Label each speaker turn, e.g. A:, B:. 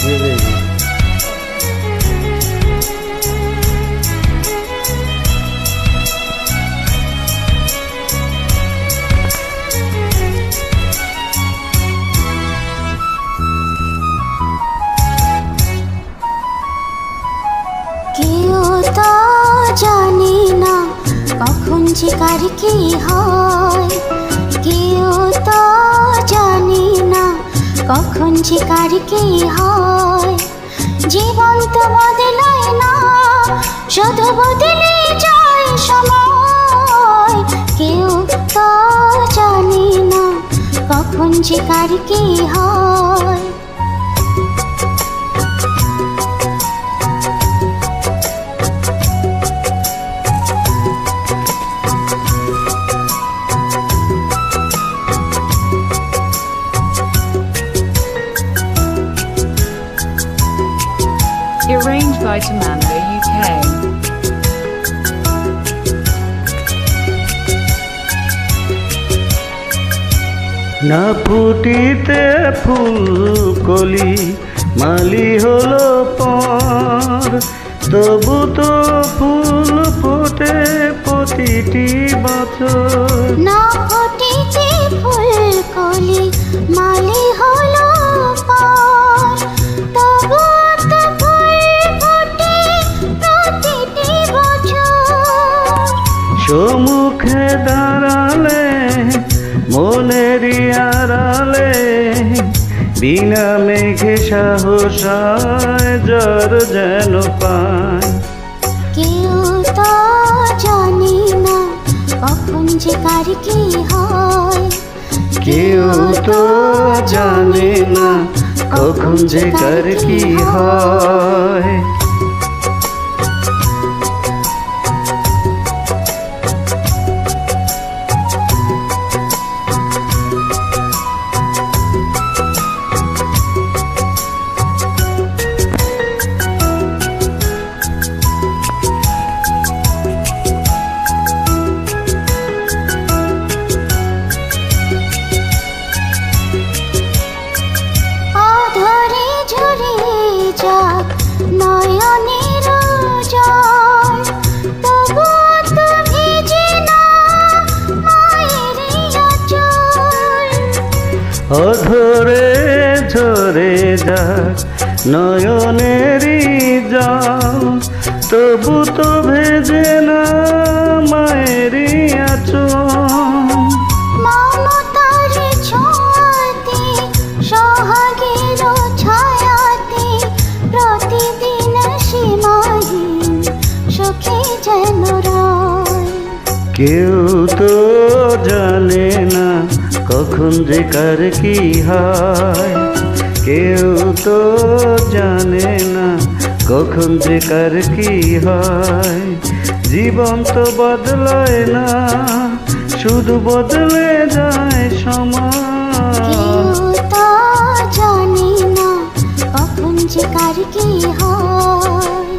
A: দিয়ে দেখি।
B: কেউ তো জানে না কখন যে কার কি হয়, কেউ তো জানে না কখন যে কার কি হয়। জীবন তো বদলায় না, শুধু বদলে যায় সময়। কেউ তো জানে না কখন যে কার কি হয়।
C: Arranged by Tamando UK.
A: না ফুটিতে ফুলকলি মালি হলো পর, তবু তো ফুল ফোটে প্রতিটি বছর।
B: না ফুটিতে ফুলকলি মালি হলো পর, তবু তো ফুল ফোটে প্রতিটি বছর।
A: সম্মুখে দাঁড়ালে মনেরই আড়ালে, বিনা মেঘে সাহস হয় জ্বর যেন পায়।
B: কেউ তো জানে না কখন যে কার কি হয়,
A: কেউ তো জানে না কখন যে কার কি হয়।
B: অধরে ঝরে যাক নয়নের জল, তবু তো ভিজে না মায়ের আঁচল।
A: অধরে ঝরে যাক নয়নেরই জল, তবু তো ভেজে না মায়েরই আঁচল।
B: মমতার ছোঁয়াতে সোহাগের ছায়াতে, প্রতিদিন সীমাহীন সুখে যেন রয়।
A: কেউ তো জানে না কখন যে কার কি হয়, কেউ তো জানে না কখন যে কার কি হয়। জীবন তো বদলায় না, শুধু বদলে যায় সময়।
B: কেউ তো জানে না কখন যে কার কি হয়।